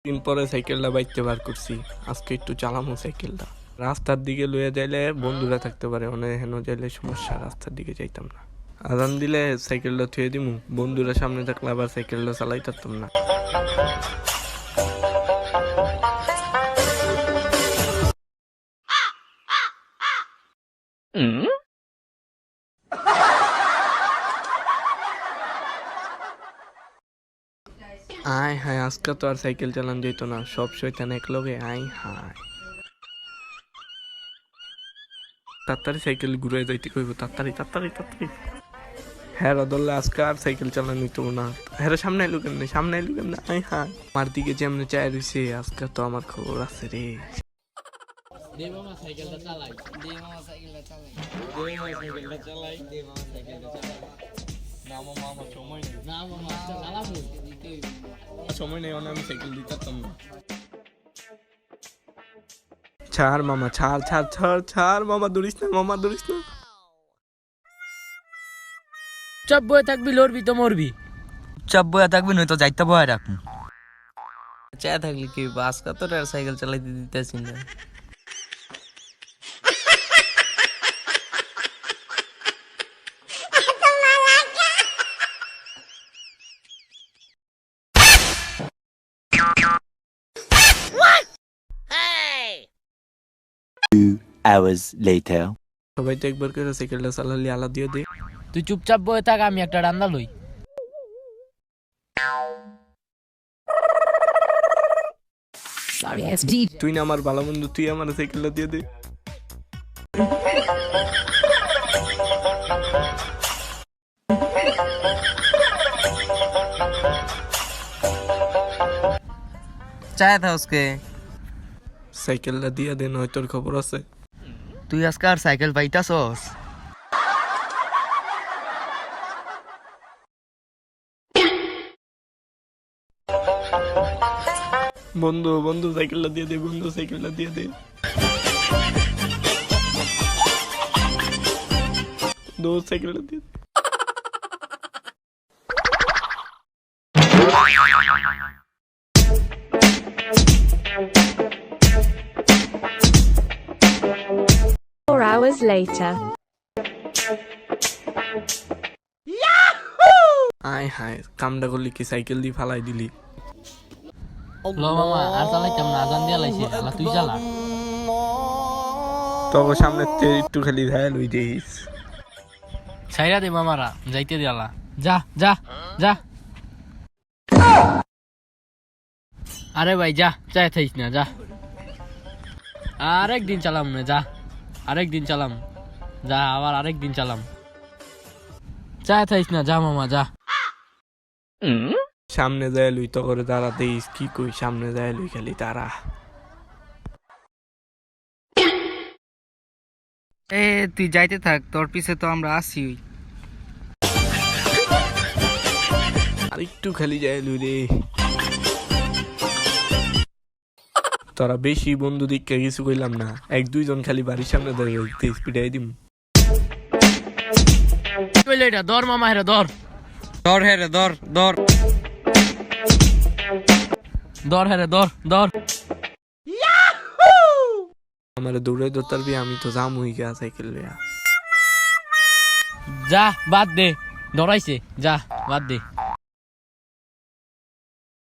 দিন পরে সাইকেলটা বাইতে বার করছি, আজকে একটু চালামো সাইকেলটা। রাস্তার দিকে লইয়া যাইলে বন্ধুরা থাকতে পারে, অনেক হেন যাইলে সমস্যা, রাস্তার দিকে যাইতাম না। আজান দিলে সাইকেলটা থুয়ে দিমু, বন্ধুরা সামনে থাকলে আবার সাইকেলটা চালাই পারতাম না। আয় হায়, আজকে তো আর সাইকেল চালান যেত না, সব শয়তান এক লগে। আয় হায়, তাড়াতাড়ি সাইকেল ঘুরে যাইতে কইব, তাড়াতাড়ি তাড়াতাড়ি তাড়াতাড়ি। হ্যাঁ ধরলে আজকে আর সাইকেল চালানো হইতো না। হ্যাঁ সামনে এলো কেমনে, সামনে এলো কেমনে। আয় হায়, আমার দিকে যেমনি চায় রইছে, আজকে তো আমার খবর আছে রে। দে মামা সাইকেলটা চালাই, দে মামা সাইকেলটা চালাই, দে মামা সাইকেলটা চালাই, দে মামা সাইকেলটা চালাই। না মামা আমার সময় নেই, না মামা চালাবো, দিতেই সময় নেই, আমি সাইকেল দিতাম না। ছাড় মামা, ছাড় ছাড় ছাড় ছাড় মামা, ধরিস না মামা, ধরিস না। চুপ বয়ে থাকবি, লড়বি তো মরবি। চুপ বয়ে থাকবি, নয়তো যাইতে বয়ে রাখবো। চায় থাকলি কি বাস কত সাইকেল চালাইতে দিতেছি না। Hours later. সবাই তো একবার করে সাইকেলটা চালালি, আলা দিয়ে দে। তুই চুপচাপ বয়ে থাক, আমি একটা রান্না লই। তুই না আমার ভালো বন্ধু, তুই আমার সাইকেলটা দিয়ে দে। চায় থাকসকে সাইকেলটা দিয়ে দে, নয় তোর খবর আছে। তুই আজকে আর সাইকেল পাইতাছস? বন্ধু বন্ধু সাইকেলটা দিয়ে দে, বন্ধু সাইকেলটা দিয়ে দে। দোস্ত সাইকেলটা দিয়ে দে। Four hours later. আয় হায়, কামটা করলি কি, সাইকেল দিয়ে ফালাই দিলি। লো মামা আর চালাইতাম না, আজান দিয়া লাইছে, আলা তুই চালা। তবে সামনে একটু খালি ধায় লই দিস। ছাইরা দে মামারা, যাইতে দে আলা। যা যা যা। আরে ভাই যা, চাই থাইস না, যা। আরেকদিন চালাম না, যা। আরেকদিন চালাম, যা, আবার আরেকদিন চালাম। চাই থাইস না, যা মামা যা। সামনে যায় লুই তো করে দাঁড়া দিস, কি কই, সামনে যায় লুই খালি তারা। তুই যাইতে থাক, তোর পিছে তো আমরা আছি। আর একটু খালি যায় লুই রে। তোরা বেশি বন্ধু দিককে কিছু কইলাম না, এক দুইজন খালি বাড়ির সামনে দাঁড়িয়ে স্পিডাই দিম। এটা দর মামা, হেরে দর ধর হেরে ধর ধর দর, হেরে দর দর। আমার দৌড়ে ধরতারবি, আমি তো যাম হই গা সাইকেল লইয়া। যা বাদ দে, ধরাইছে, যা বাদ দে।